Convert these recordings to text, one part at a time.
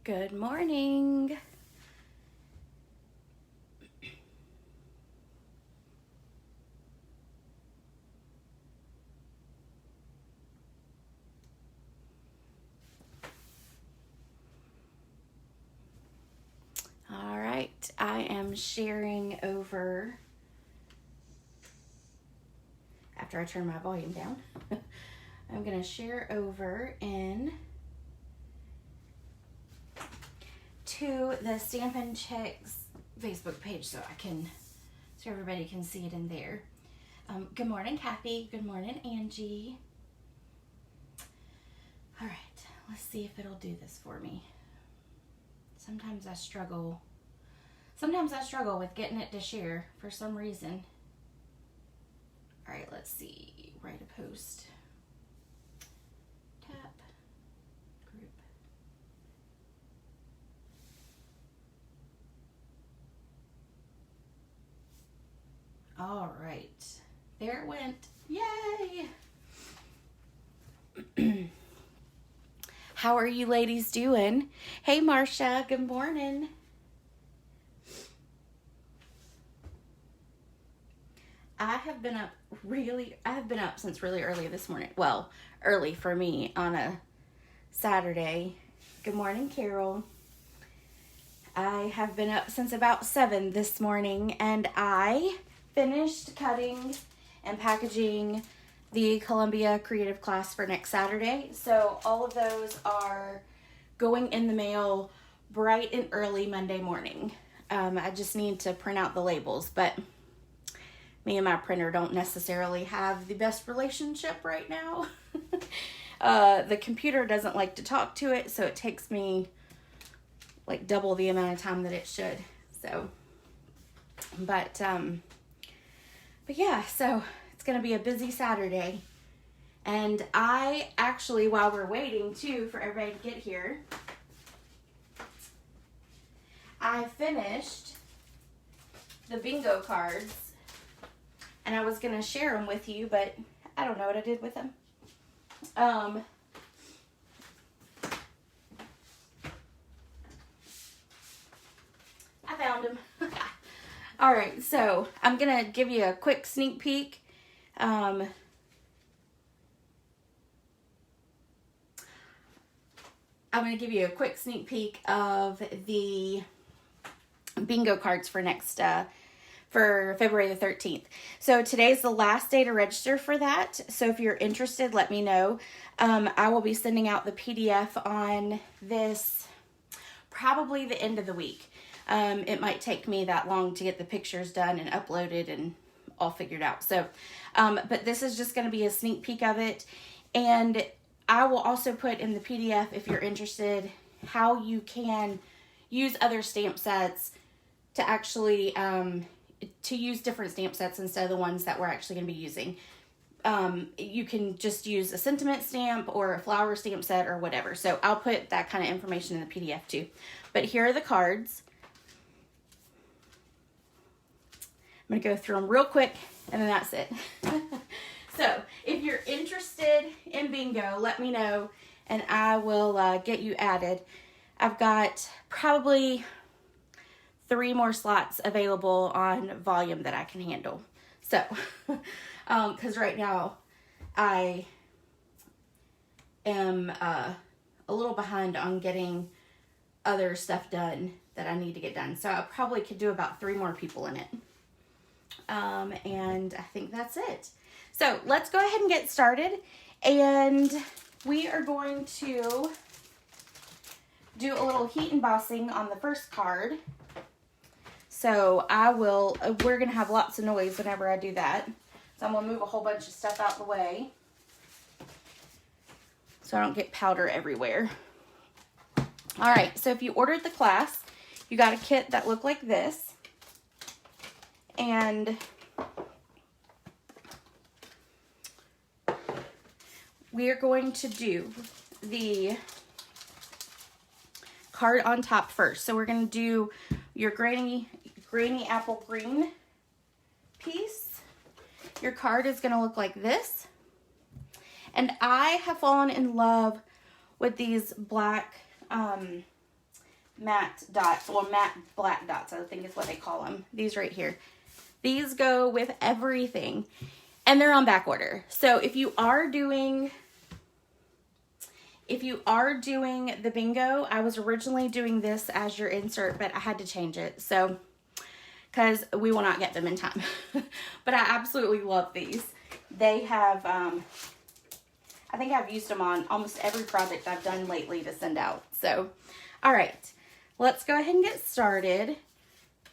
Good morning. All right, I am sharing over, after I turn my volume down, I'm going to share over to the Stampin' Chicks Facebook page so everybody can see it in there. Good morning, Kathy. Good morning, Angie. All right, let's see if it'll do this for me. Sometimes I struggle with getting it to share for some reason. All right, let's see. Write a post. Tap. Group. All right. There it went. Yay! How are you ladies doing? Hey, Marcia. Good morning. I have been up since really early this morning. Well, early for me on a Saturday. Good morning, Carol. I have been up since about 7 this morning, and I finished cutting and packaging the Columbia Creative class for next Saturday. So all of those are going in the mail bright and early Monday morning. I just need to print out the labels, but me and my printer don't necessarily have the best relationship right now. The computer doesn't like to talk to it, so it takes me like double the amount of time that it should. So, but yeah, so it's going to be a busy Saturday. And I actually, while we're waiting too for everybody to get here, I finished the bingo cards. And I was going to share them with you, but I don't know what I did with them. I found them. All right, so I'm going to give you a quick sneak peek. I'm going to give you a quick sneak peek of the bingo cards for for February the 13th. So today's the last day to register for that. So if you're interested, let me know. I will be sending out the PDF on this probably the end of the week. It might take me that long to get the pictures done and uploaded and all figured out. So, but this is just going to be a sneak peek of it. And I will also put in the PDF, if you're interested, how you can use other stamp sets to actually, to use different stamp sets instead of the ones that we're actually going to be using. You can just use a sentiment stamp or a flower stamp set or whatever. So I'll put that kind of information in the PDF too. But here are the cards. I'm going to go through them real quick and then that's it. So if you're interested in bingo, let me know and I will get you added. I've got probably 3 more slots available on volume that I can handle. So, because right now I am a little behind on getting other stuff done that I need to get done. So I probably could do about 3 more people in it. And I think that's it. So let's go ahead and get started. And we are going to do a little heat embossing on the first card. So we're going to have lots of noise whenever I do that. So I'm going to move a whole bunch of stuff out the way so I don't get powder everywhere. All right, so if you ordered the class, you got a kit that looked like this. And we are going to do the card on top first. So we're going to do your granny apple green piece. Your card is going to look like this. And I have fallen in love with these black matte dots, or matte black dots, I think is what they call them. These right here. These go with everything. And they're on back order. So if you are doing the bingo, I was originally doing this as your insert, but I had to change it. So, because we will not get them in time. But I absolutely love these. They have, I think I've used them on almost every project I've done lately to send out. So, all right, let's go ahead and get started.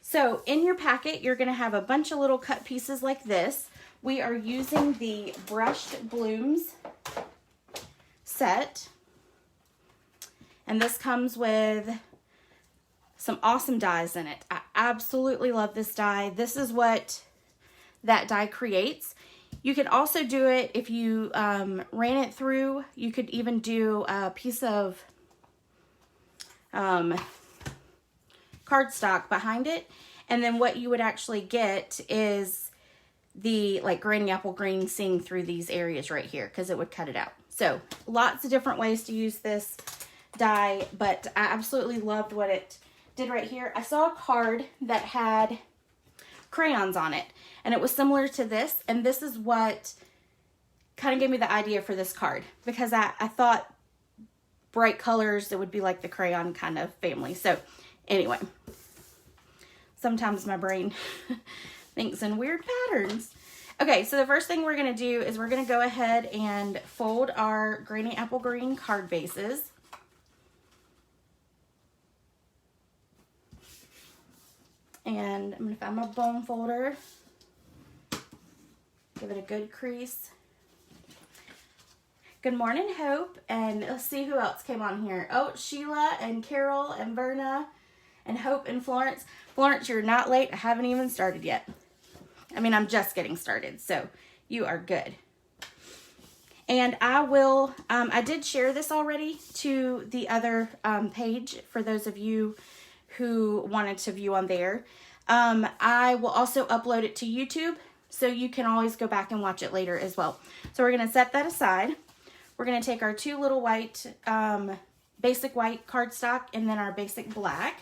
So in your packet, you're gonna have a bunch of little cut pieces like this. We are using the Brushed Blooms set. And this comes with some awesome dies in it. I absolutely love this die. This is what that die creates. You could also do it if you ran it through. You could even do a piece of cardstock behind it. And then what you would actually get is the like granny apple green seeing through these areas right here, because it would cut it out. So lots of different ways to use this die, but I absolutely loved what it did right here. I saw a card that had crayons on it, and it was similar to this, and this is what kind of gave me the idea for this card, because I thought bright colors, it would be like the crayon kind of family. So anyway, sometimes my brain thinks in weird patterns. Okay, so the first thing we're going to do is we're going to go ahead and fold our granny apple green card bases. And I'm going to find my bone folder. Give it a good crease. Good morning, Hope. And let's see who else came on here. Oh, Sheila and Carol and Verna and Hope and Florence. Florence, you're not late. I haven't even started yet. I mean, I'm just getting started, so you are good. And I will, I did share this already to the other page for those of you who wanted to view on there. I will also upload it to YouTube, so you can always go back and watch it later as well. So we're going to set that aside. We're going to take our two little white, basic white cardstock and then our basic black.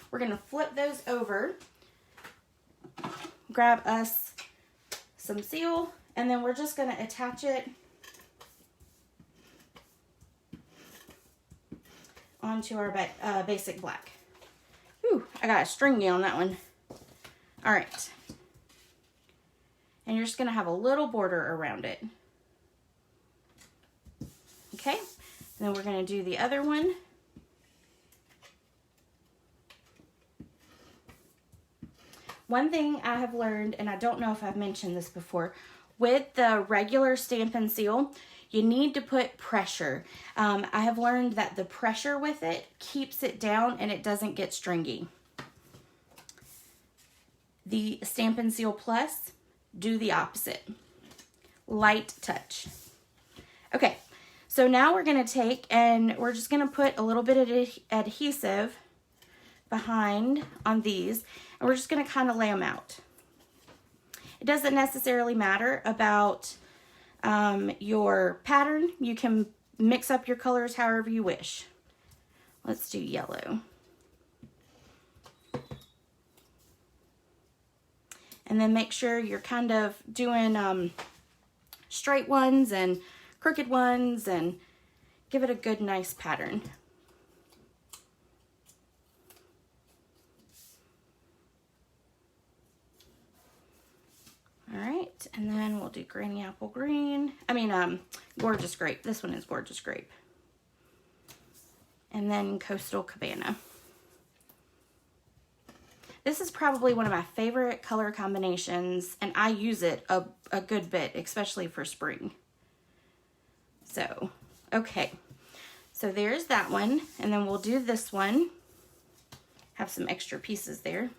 We're going to flip those over, grab us some seal, and then we're just going to attach it onto our basic black. Ooh, I got a stringy on that one. All right. And you're just going to have a little border around it. Okay. And then we're going to do the other one. One thing I have learned, and I don't know if I've mentioned this before, with the regular Stampin' Seal, you need to put pressure. I have learned that the pressure with it keeps it down and it doesn't get stringy. The Stampin' Seal Plus, do the opposite. Light touch. Okay, so now we're going to take and we're just going to put a little bit of adhesive behind on these, and we're just going to kind of lay them out. It doesn't necessarily matter about your pattern. You can mix up your colors however you wish. Let's do yellow. And then make sure you're kind of doing straight ones and crooked ones and give it a good, nice pattern. All right, and then we'll do granny apple green. Gorgeous grape. This one is gorgeous grape. And then coastal cabana. This is probably one of my favorite color combinations, and I use it a good bit, especially for spring. So, okay. So there's that one, and then we'll do this one. Have some extra pieces there.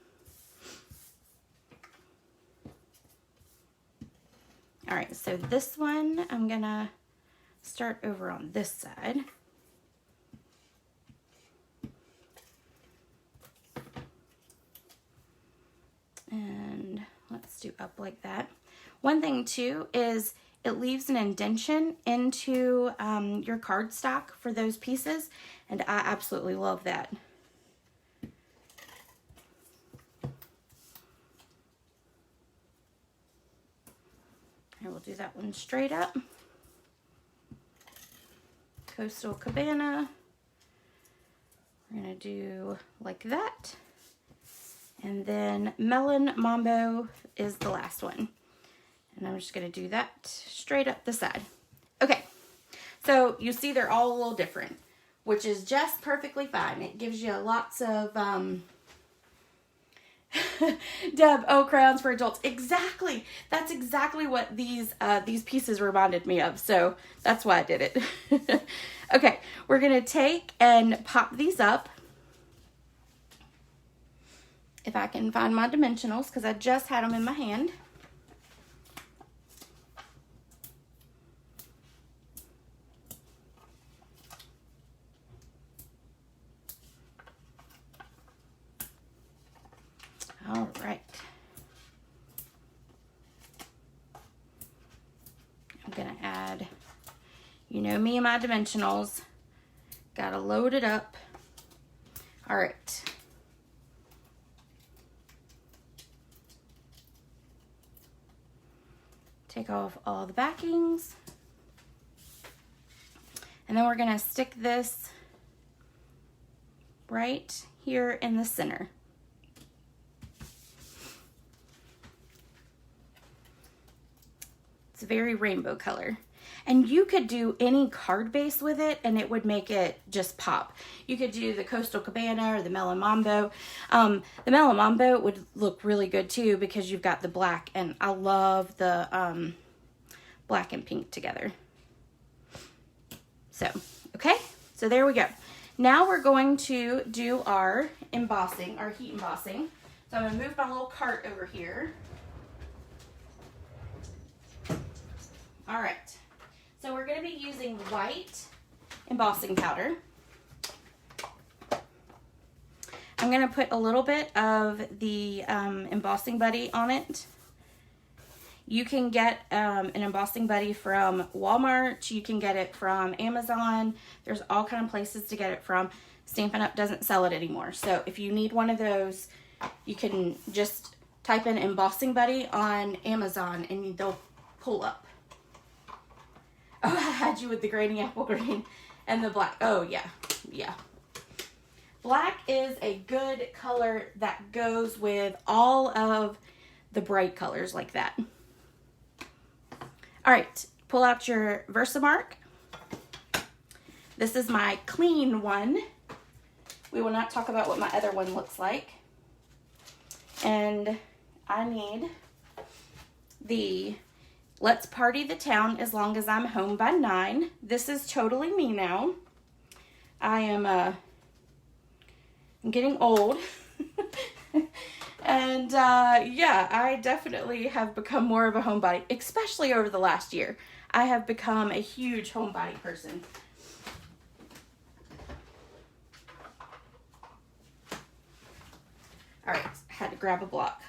All right, so this one, I'm gonna start over on this side. And let's do up like that. One thing too is it leaves an indentation into your cardstock for those pieces, and I absolutely love that. And we'll do that one straight up. Coastal Cabana. We're going to do like that. And then Melon Mambo is the last one. And I'm just going to do that straight up the side. Okay, so you see they're all a little different, which is just perfectly fine. It gives you lots of, Deb, oh, crayons for adults. Exactly. That's exactly what these pieces reminded me of. So that's why I did it. Okay, we're going to take and pop these up. If I can find my dimensionals, because I just had them in my hand. All right. I'm going to add, you know me and my dimensionals. Got to load it up. All right. Take off all the backings. And then we're going to stick this right here in the center. It's a very rainbow color. And you could do any card base with it and it would make it just pop. You could do the Coastal Cabana or the Melon Mambo. The Melon Mambo would look really good too because you've got the black, and I love the black and pink together. So, okay, so there we go. Now we're going to do our embossing, our heat embossing. So I'm going to move my little cart over here. All right. So we're going to be using white embossing powder. I'm going to put a little bit of the embossing buddy on it. You can get an embossing buddy from Walmart. You can get it from Amazon. There's all kinds of places to get it from. Stampin' Up! Doesn't sell it anymore. So if you need one of those, you can just type in embossing buddy on Amazon and they'll pull up. Oh, I had you with the granny apple green and the black. Oh, yeah. Yeah. Black is a good color that goes with all of the bright colors like that. All right. Pull out your Versamark. This is my clean one. We will not talk about what my other one looks like. And I need the Let's Party the Town as Long as I'm Home by 9. This is totally me now. I am I'm getting old. And yeah, I definitely have become more of a homebody, especially over the last year. I have become a huge homebody person. All right, I had to grab a block.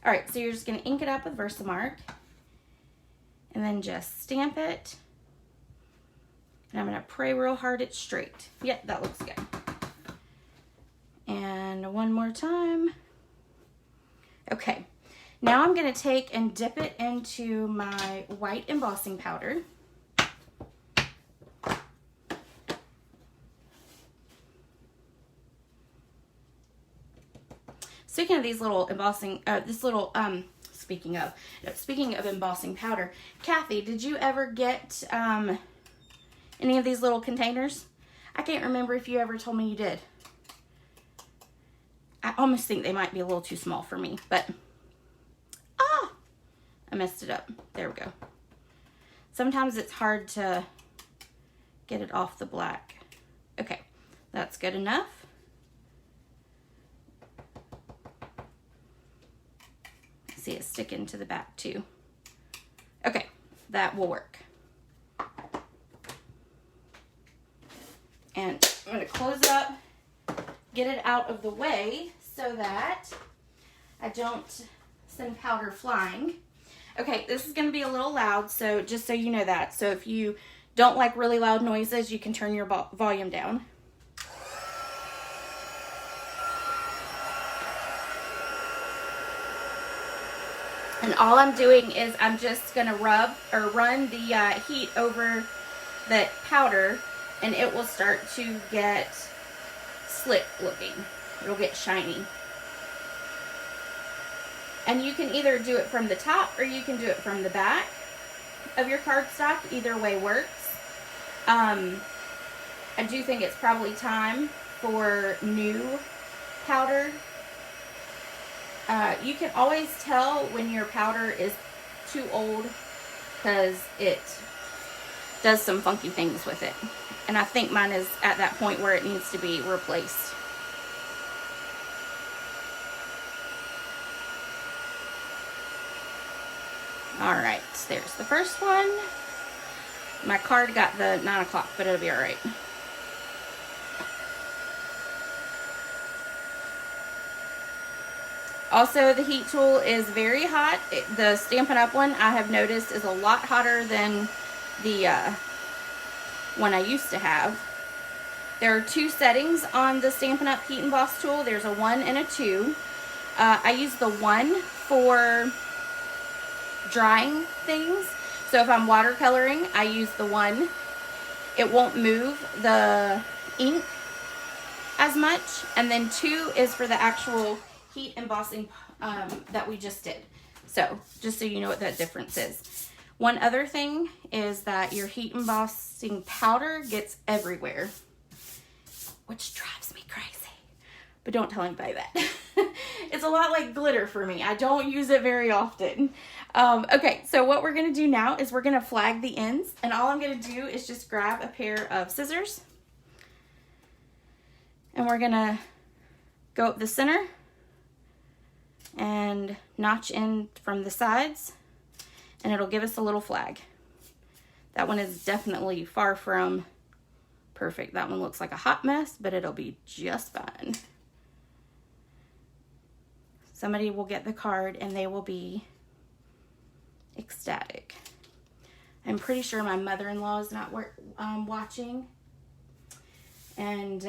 All right, so you're just going to ink it up with Versamark. And then just stamp it. And I'm going to pray real hard it's straight. Yep, that looks good. And one more time. Okay, now I'm going to take and dip it into my white embossing powder. Speaking of these little embossing, speaking of embossing powder, Kathy, did you ever get any of these little containers? I can't remember if you ever told me you did. I almost think they might be a little too small for me, but I messed it up. There we go. Sometimes it's hard to get it off the black. Okay, that's good enough. See it sticking to the back too. Okay, that will work. And I'm going to close it up, get it out of the way so that I don't send powder flying. Okay, this is going to be a little loud, so just so you know that. So if you don't like really loud noises, you can turn your volume down. And all I'm doing is I'm just going to run the heat over the powder, and it will start to get slick looking. It'll get shiny. And you can either do it from the top or you can do it from the back of your cardstock. Either way works. I do think it's probably time for new powder. You can always tell when your powder is too old because it does some funky things with it. And I think mine is at that point where it needs to be replaced. Alright, there's the first one. My card got the 9 o'clock, but it'll be alright. Also, the heat tool is very hot. The Stampin' Up! One, I have noticed, is a lot hotter than the one I used to have. There are 2 settings on the Stampin' Up! Heat Emboss tool. There's a 1 and a 2. I use the 1 for drying things. So if I'm watercoloring, I use the 1. It won't move the ink as much. And then 2 is for the actual heat embossing that we just did. So just so you know what that difference is. One other thing is that your heat embossing powder gets everywhere, which drives me crazy. But don't tell anybody that. It's a lot like glitter for me. I don't use it very often. Okay, so what we're going to do now is we're going to flag the ends. And all I'm going to do is just grab a pair of scissors. And we're going to go up the center and notch in from the sides. And it'll give us a little flag. That one is definitely far from perfect. That one looks like a hot mess, but it'll be just fine. Somebody will get the card and they will be ecstatic. I'm pretty sure my mother-in-law is not watching. And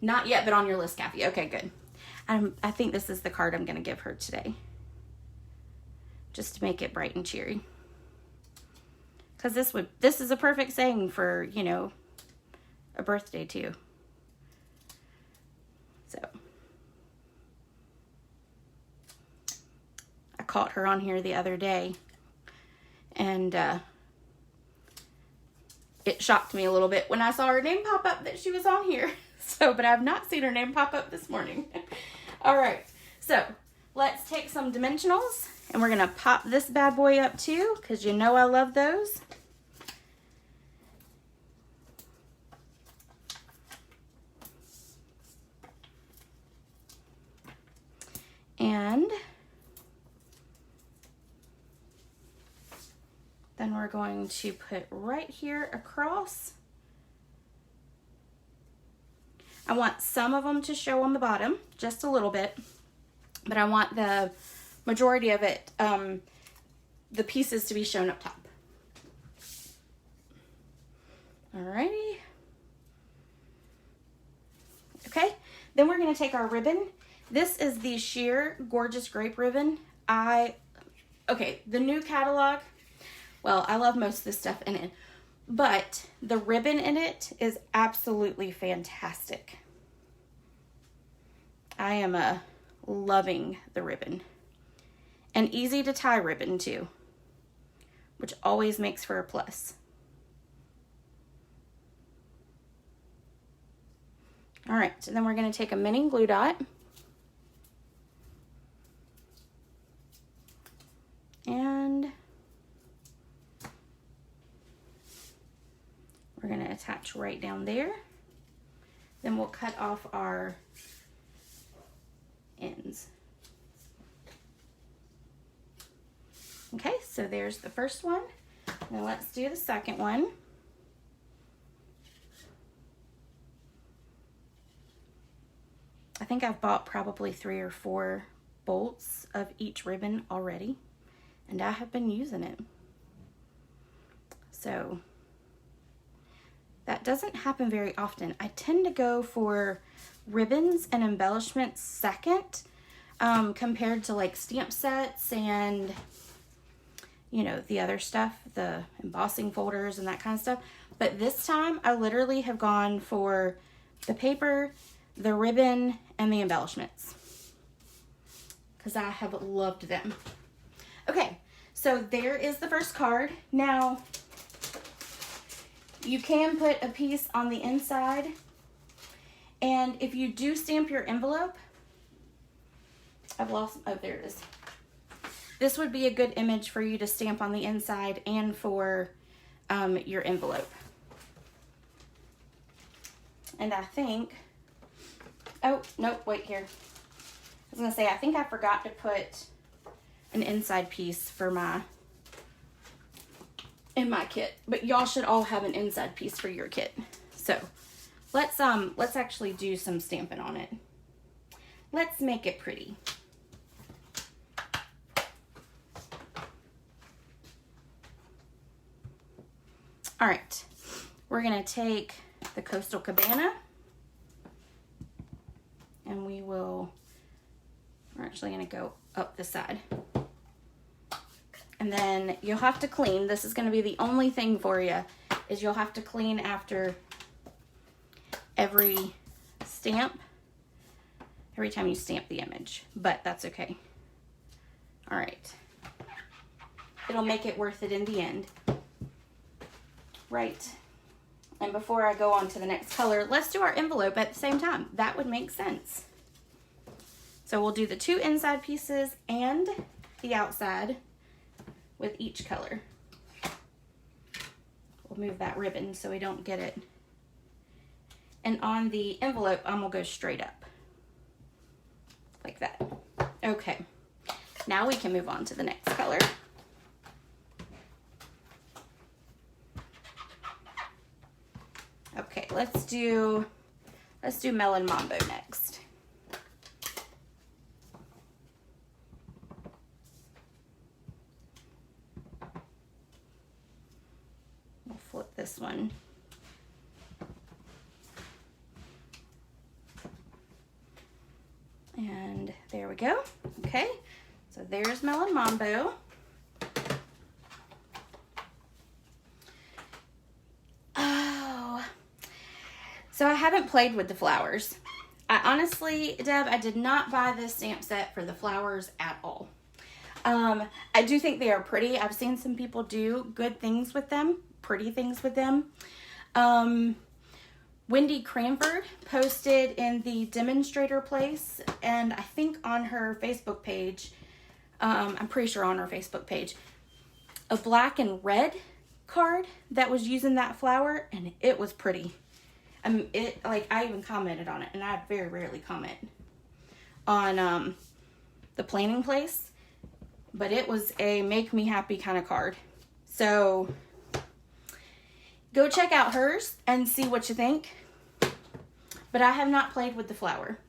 not yet, but on your list, Kathy. Okay, good. I think this is the card I'm going to give her today. Just to make it bright and cheery. Because this is a perfect saying for, you know, a birthday too. So I caught her on here the other day, and it shocked me a little bit when I saw her name pop up that she was on here. So, but I've not seen her name pop up this morning. All right, so let's take some dimensionals, and we're gonna pop this bad boy up too, because you know I love those. And then we're going to put right here across. I want some of them to show on the bottom, just a little bit, but I want the majority of it, the pieces to be shown up top. Alrighty. Okay, then we're gonna take our ribbon. This is the sheer Gorgeous Grape ribbon. Okay, the new catalog, well, I love most of the stuff in it, but the ribbon in it is absolutely fantastic. I am loving the ribbon. And easy to tie ribbon too, which always makes for a plus. All right, so then we're going to take a mini glue dot. And we're going to attach right down there. Then we'll cut off our ends. Okay, so there's the first one. Now let's do the second one. I think I've bought probably 3 or 4 bolts of each ribbon already, and I have been using it. So that doesn't happen very often. I tend to go for ribbons and embellishments second. compared to like stamp sets and, you know, the other stuff, the embossing folders and that kind of stuff. But this time I literally have gone for the paper, the ribbon, and the embellishments, because I have loved them. Okay, so there is the first card. Now, you can put a piece on the inside, and if you do stamp your envelope, I've lost, oh, there it is. This would be a good image for you to stamp on the inside and for your envelope. And I think, oh, nope, wait here. I was gonna say, I think I forgot to put an inside piece for in my kit, but y'all should all have an inside piece for your kit. So let's actually do some stamping on it. Let's make it pretty. All right, we're gonna take the Coastal Cabana, and we're actually gonna go up the side. And then you'll have to clean. This is gonna be the only thing for you, is you'll have to clean after every stamp, every time you stamp the image, but that's okay. All right, it'll make it worth it in the end. Right, and before I go on to the next color, let's do our envelope at the same time. That would make sense. So we'll do the 2 inside pieces and the outside with each color. We'll move that ribbon so we don't get it. And on the envelope, I'm gonna go straight up, like that. Okay, now we can move on to the next color. Okay, let's do Melon Mambo next. We'll flip this one. And there we go. Okay, so there's Melon Mambo. So I haven't played with the flowers. I honestly, Deb, I did not buy this stamp set for the flowers at all. I do think they are pretty. I've seen some people do good things with them, pretty things with them. Wendy Cranford posted in the demonstrator place, and I think on her Facebook page, I'm pretty sure on her Facebook page, a black and red card that was using that flower, and it was pretty. I even commented on it, and I very rarely comment on the planning place, but it was a make me happy kind of card. So go check out hers and see what you think. But I have not played with the flower.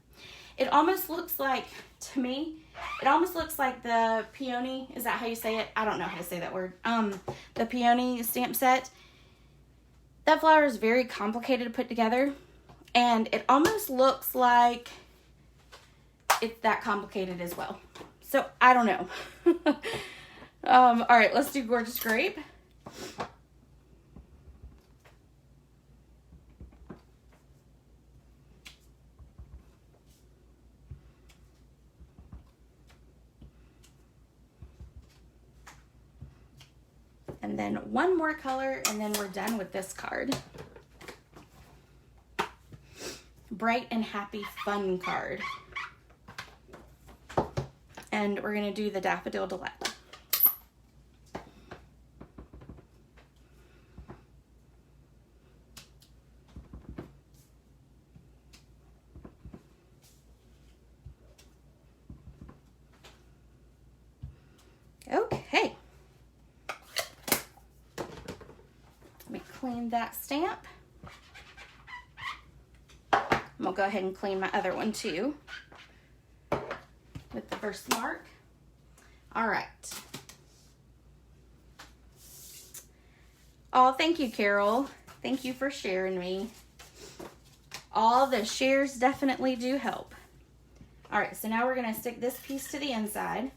It almost looks like, to me, it almost looks like the peony. Is that how you say it? I don't know how to say that word. The peony stamp set. That flower is very complicated to put together, and it almost looks like it's that complicated as well. So I don't know. All right, let's do Gorgeous Grape. And then one more color, and then we're done with this card. Bright and Happy Fun card. And we're gonna do the Daffodil Delight. Okay. Let me clean that stamp. I'm gonna go ahead and clean my other one too with the first mark. All right. Oh, thank you, Carol. Thank you for sharing me. All the shares definitely do help. All right, so now we're going to stick this piece to the inside.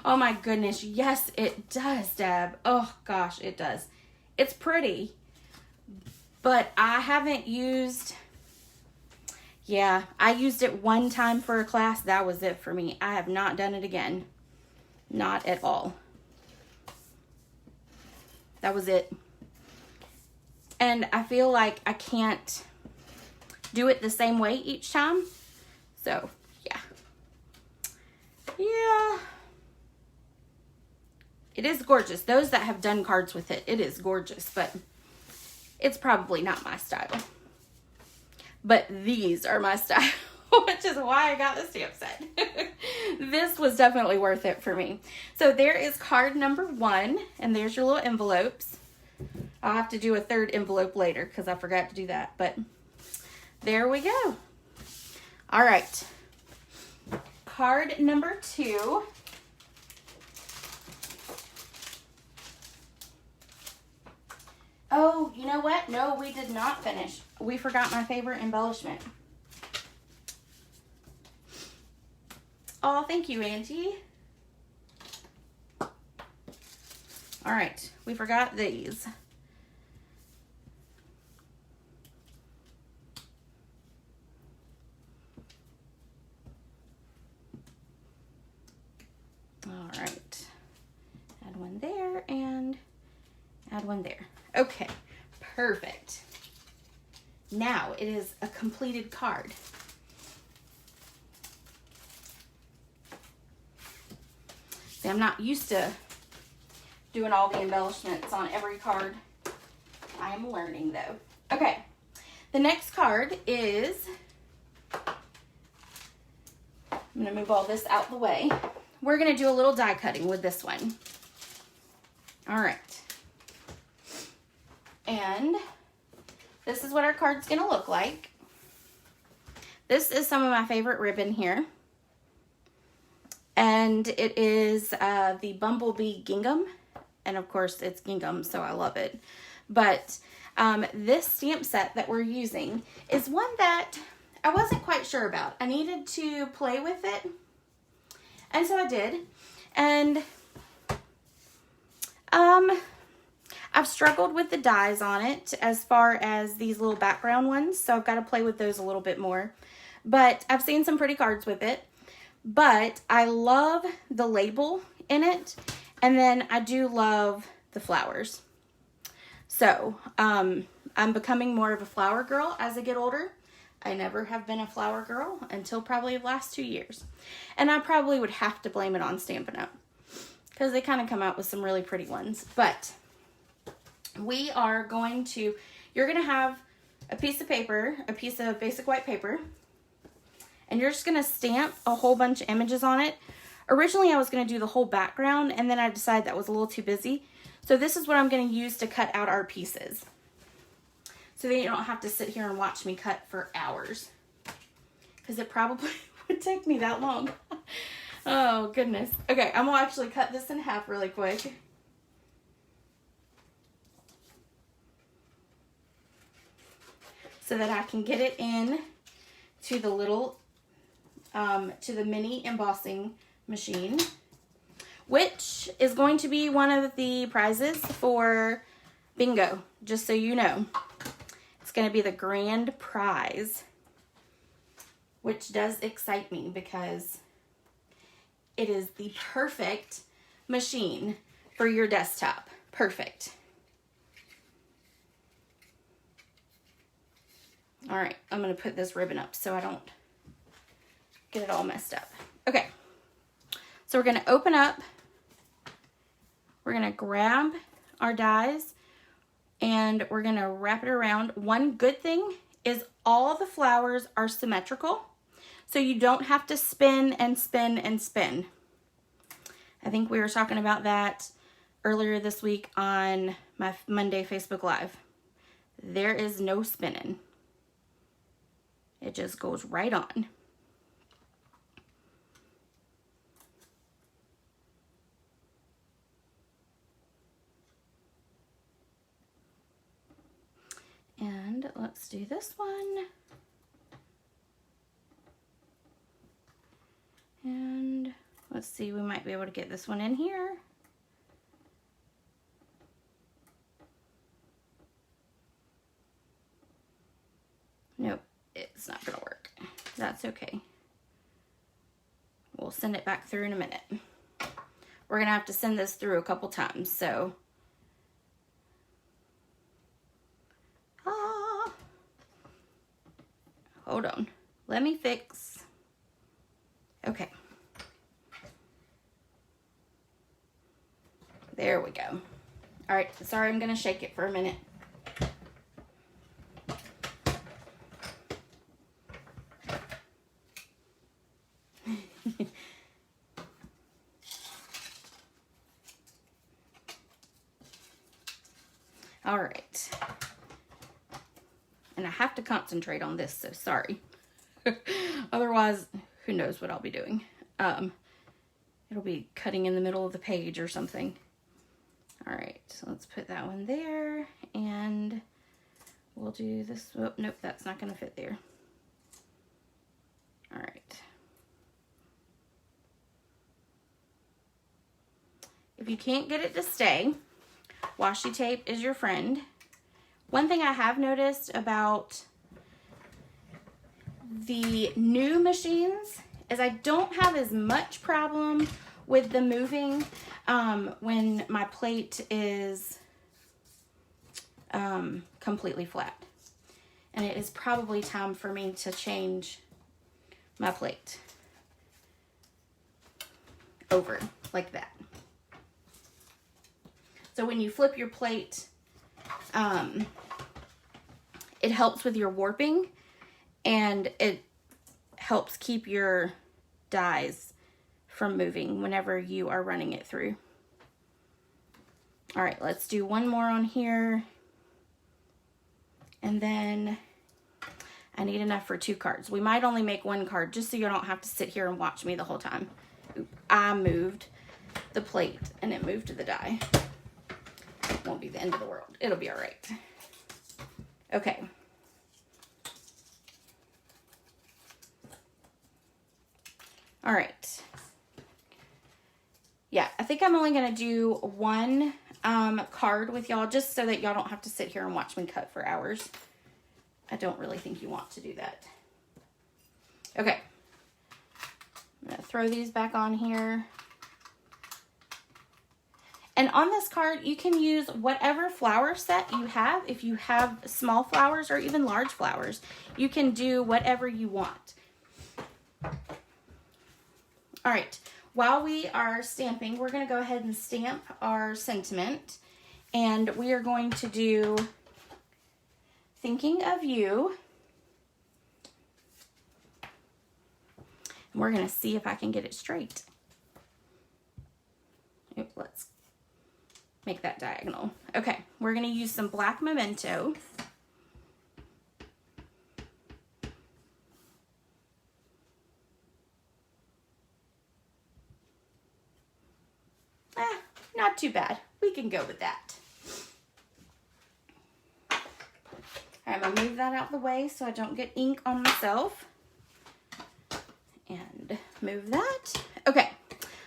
Oh my goodness. Yes, it does, Deb. Oh gosh, it does. It's pretty, but I haven't used, I used it one time for a class. That was it for me. I have not done it again. Not at all. That was it. And I feel like I can't do it the same way each time. So, yeah. Yeah. It is gorgeous. Those that have done cards with it, it is gorgeous, but it's probably not my style. But these are my style, which is why I got the stamp set. This was definitely worth it for me. So there is card number 1, and there's your little envelopes. I'll have to do a third envelope later because I forgot to do that, but there we go. All right. Card number 2. Oh, you know what? No, we did not finish. We forgot my favorite embellishment. Oh, thank you, Auntie. All right, we forgot these. All right, add one there and add one there. Okay, perfect. Now it is a completed card. See, I'm not used to doing all the embellishments on every card. I am learning though. Okay, the next card is, I'm gonna move all this out the way. We're gonna do a little die cutting with this one. All right. And this is what our card's gonna look like. This is some of my favorite ribbon here. And it is the Bumblebee Gingham. And of course it's gingham, so I love it. But this stamp set that we're using is one that I wasn't quite sure about. I needed to play with it. And so I did. And I've struggled with the dies on it as far as these little background ones, so I've got to play with those a little bit more. But I've seen some pretty cards with it. But I love the label in it, and then I do love the flowers. So I'm becoming more of a flower girl as I get older. I never have been a flower girl until probably the last 2 years. And I probably would have to blame it on Stampin' Up, because they kind of come out with some really pretty ones. But we are going to, you're going to have a piece of paper, a piece of basic white paper, and you're just going to stamp a whole bunch of images on it. Originally, I was going to do the whole background, and then I decided that was a little too busy. So this is what I'm going to use to cut out our pieces, so that you don't have to sit here and watch me cut for hours, because it probably would take me that long. Oh, goodness. Okay, I'm going to actually cut this in half really quick. So that I can get it in to the little, to the mini embossing machine, which is going to be one of the prizes for bingo, just so you know. It's going to be the grand prize, which does excite me because it is the perfect machine for your desktop. Perfect. All right, I'm going to put this ribbon up so I don't get it all messed up. Okay, so we're going to open up. We're going to grab our dies and we're going to wrap it around. One good thing is all the flowers are symmetrical, so you don't have to spin and spin and spin. I think we were talking about that earlier this week on my Monday Facebook Live. There is no spinning. It just goes right on. But let's do this one. And let's see, we might be able to get this one in here. Nope, it's not gonna work. That's okay. We'll send it back through in a minute. We're gonna have to send this through a couple times, so. Hold on, let me fix. Okay. There we go. All right, sorry, I'm gonna shake it for a minute. All right. And I have to concentrate on this, so sorry. Otherwise, who knows what I'll be doing. It'll be cutting in the middle of the page or something. All right, so let's put that one there, and we'll do this. Oh, nope, that's not gonna fit there. All right. If you can't get it to stay, washi tape is your friend. One thing I have noticed about the new machines is I don't have as much problem with the moving when my plate is completely flat. And it is probably time for me to change my plate over like that. So when you flip your plate, it helps with your warping, and it helps keep your dies from moving whenever you are running it through. All right, let's do one more on here. And then I need enough for 2 cards. We might only make 1 card just so you don't have to sit here and watch me the whole time. I moved the plate and it moved to the die. It won't be the end of the world. It'll be all right. Okay. All right. Yeah, I think I'm only going to do 1 card with y'all just so that y'all don't have to sit here and watch me cut for hours. I don't really think you want to do that. Okay. I'm going to throw these back on here. And on this card, you can use whatever flower set you have. If you have small flowers or even large flowers, you can do whatever you want. All right, while we are stamping, we're going to go ahead and stamp our sentiment. And we are going to do Thinking of You. And we're going to see if I can get it straight. Oops, let's make that diagonal. Okay, we're going to use some black memento. Not too bad. We can go with that. All right, I'm going to move that out of the way so I don't get ink on myself. And move that. Okay,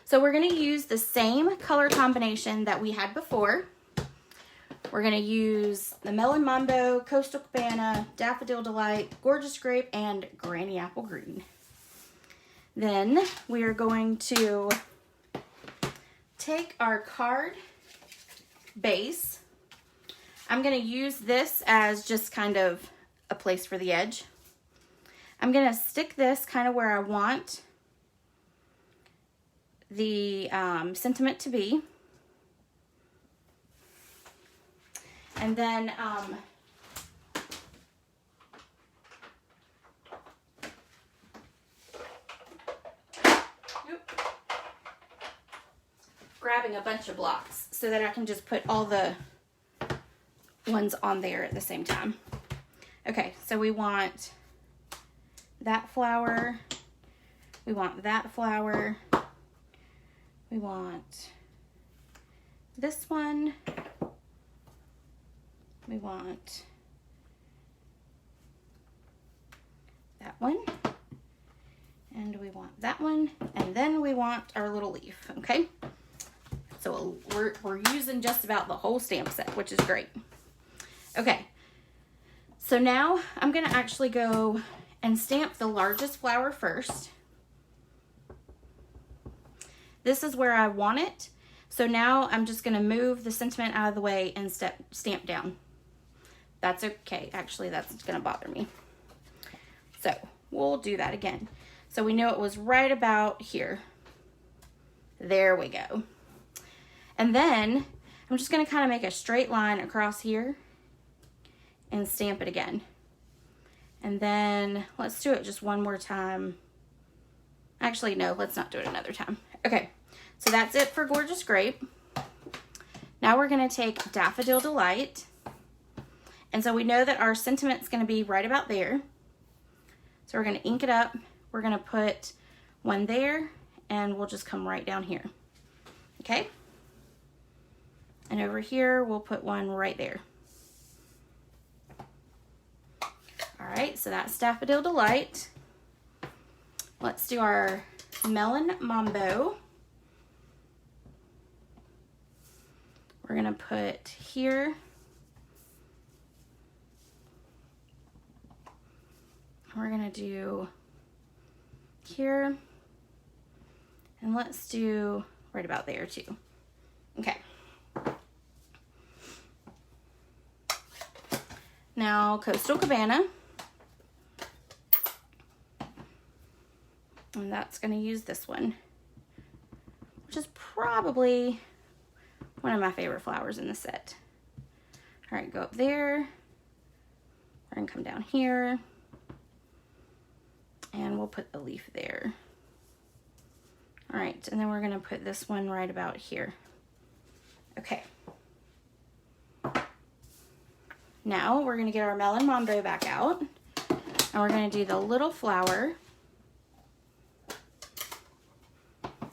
so we're going to use the same color combination that we had before. We're going to use the Melon Mambo, Coastal Cabana, Daffodil Delight, Gorgeous Grape, and Granny Apple Green. Then we are going to take our card base. I'm going to use this as just kind of a place for the edge. I'm going to stick this kind of where I want the sentiment to be. And then grabbing a bunch of blocks so that I can just put all the ones on there at the same time. Okay, so we want that flower, we want that flower, we want this one, we want that one. And we want that one. And then we want our little leaf, okay? So we're using just about the whole stamp set, which is great. Okay, so now I'm gonna actually go and stamp the largest flower first. This is where I want it. So now I'm just gonna move the sentiment out of the way and stamp down. That's okay, actually that's gonna bother me. So we'll do that again. So we know it was right about here. There we go. And then I'm just gonna kind of make a straight line across here and stamp it again. And then let's do it just one more time. Actually, no, let's not do it another time. Okay, so that's it for Gorgeous Grape. Now we're gonna take Daffodil Delight. And so we know that our sentiment's gonna be right about there. So we're gonna ink it up. We're gonna put one there and we'll just come right down here, okay? And over here, we'll put one right there. All right, so that's Daffodil Delight. Let's do our Melon Mambo. We're gonna put here. We're gonna do here. And let's do right about there too. Okay. Now Coastal Cabana. And that's gonna use this one, which is probably one of my favorite flowers in the set. All right, go up there. We're gonna come down here. And we'll put the leaf there. All right, and then we're gonna put this one right about here. Okay. Now we're gonna get our Melon Mambo back out, and we're gonna do the little flower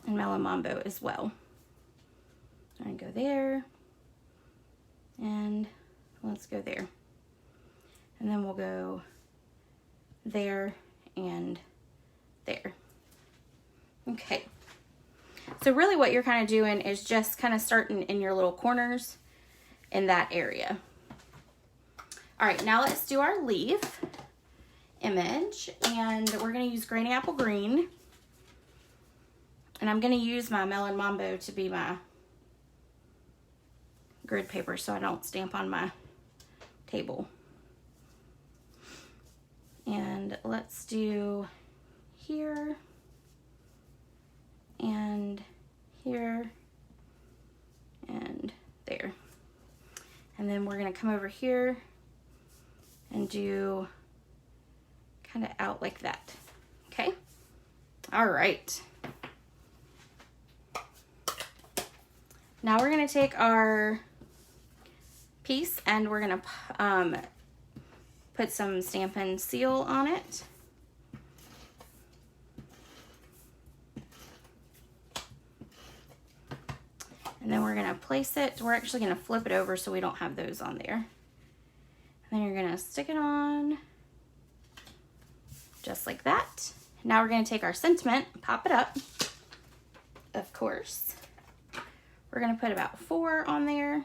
and Melon Mambo as well. I'm gonna go there, and let's go there. And then we'll go there and there. Okay. So really what you're kind of doing is just kind of starting in your little corners in that area. All right, now let's do our leaf image, and we're gonna use Granny Apple Green. And I'm gonna use my Melon Mambo to be my grid paper so I don't stamp on my table. And let's do here and here and there. And then we're gonna come over here and do kind of out like that, okay? All right. Now we're gonna take our piece and we're gonna put some Stampin' Seal on it. And then we're gonna place it. We're actually gonna flip it over so we don't have those on there. And then you're gonna stick it on just like that. Now we're gonna take our sentiment, pop it up, of course. We're gonna put about 4 on there.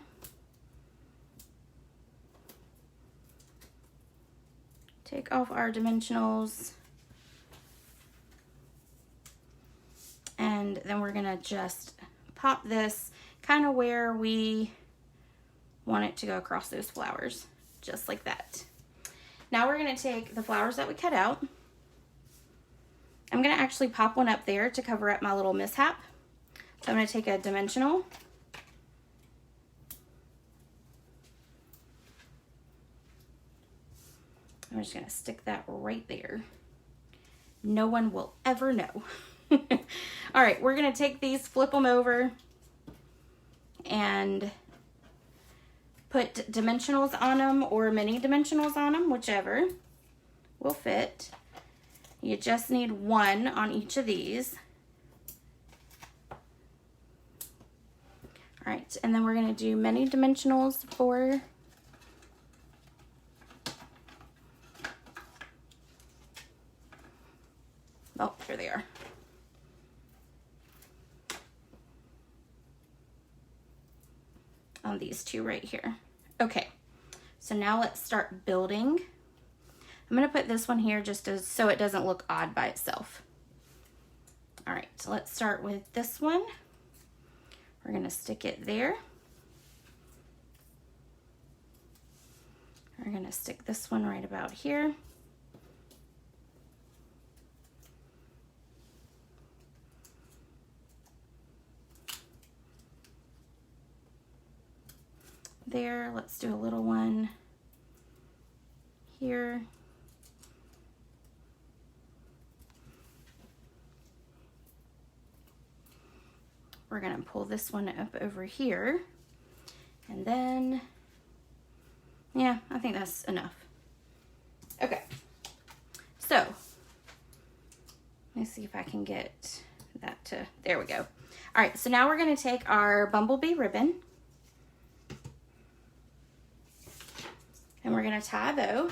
Take off our dimensionals. And then we're gonna just pop this kind of where we want it to go across those flowers, just like that. Now we're gonna take the flowers that we cut out. I'm gonna actually pop one up there to cover up my little mishap. So I'm gonna take a dimensional. I'm just gonna stick that right there. No one will ever know. All right, we're gonna take these, flip them over, and put dimensionals on them or mini dimensionals on them, whichever will fit. You just need 1 on each of these. All right, and then we're gonna do mini dimensionals for Oh, here they are. On these two right here. Okay, so now let's start building. I'm gonna put this one here just so it doesn't look odd by itself. All right, so let's start with this one. We're gonna stick it there. We're gonna stick this one right about here. There, let's do a little one here. We're gonna pull this one up over here, and then, yeah, I think that's enough. Okay, so let me see if I can get that to, there we go. All right, so now we're gonna take our bumblebee ribbon, and we're gonna tie a bow.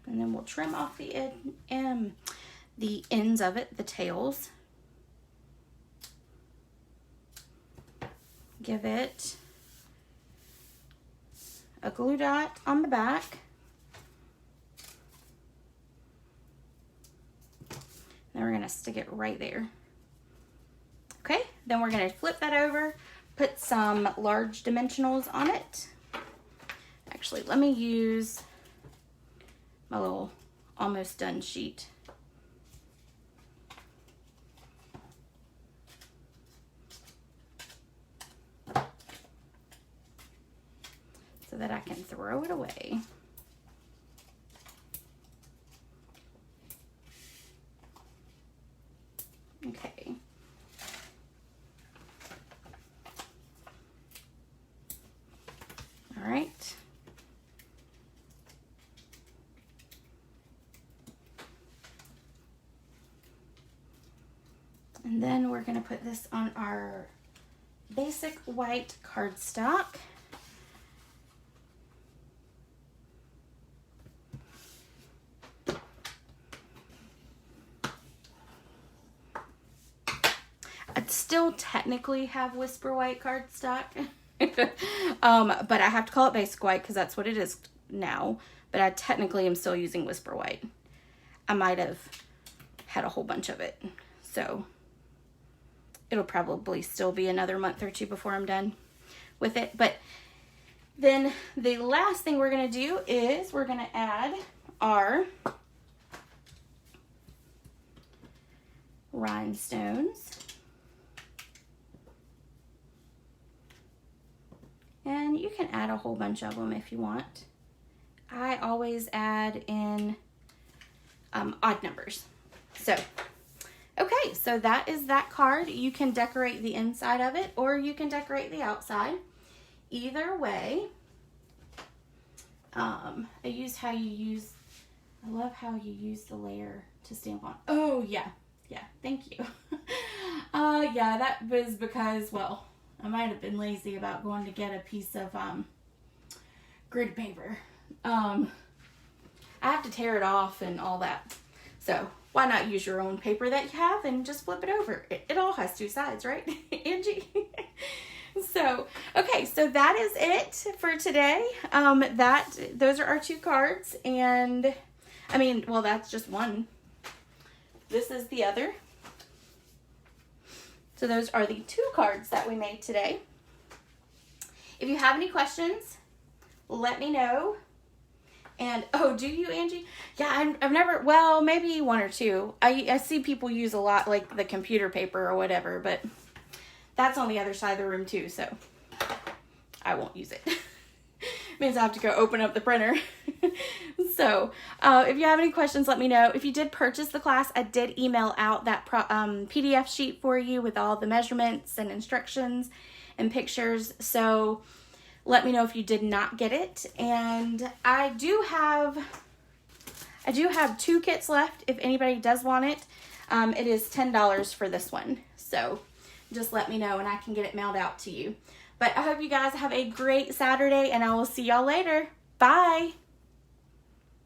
And then we'll trim off the ends of it, the tails. Give it a glue dot on the back. Then we're gonna stick it right there. Okay, then we're gonna flip that over, put some large dimensionals on it. Actually, let me use my little almost done sheet. So that I can throw it away. Okay. All right. And then we're going to put this on our basic white cardstock. I'd still technically have Whisper White cardstock, but I have to call it basic white because that's what it is now. But I technically am still using Whisper White. I might have had a whole bunch of it, so it'll probably still be another month or two before I'm done with it. But then the last thing we're going to do is we're going to add our rhinestones. And you can add a whole bunch of them if you want. I always add in odd numbers. So, okay, so that is that card. You can decorate the inside of it or you can decorate the outside. Either way, I love how you use the layer to stamp on. Oh, yeah, thank you. Yeah, that was because, well, I might have been lazy about going to get a piece of grid paper. I have to tear it off and all that. So why not use your own paper that you have and just flip it over? It all has two sides, right, Angie? So, okay, so that is it for today. Those are our two cards. And, I mean, well, that's just one. This is the other. So those are the two cards that we made today. If you have any questions, let me know. And, oh, do you, Angie? Yeah, I've never, well, maybe one or two. I see people use a lot, like the computer paper or whatever, but that's on the other side of the room too, so I won't use it. Means I have to go open up the printer. So, if you have any questions, let me know. If you did purchase the class, I did email out that PDF sheet for you with all the measurements and instructions and pictures. So, let me know if you did not get it. And I do have 2 kits left if anybody does want it. it is $10 for this one. So just let me know and I can get it mailed out to you. But I hope you guys have a great Saturday, and I will see y'all later. Bye.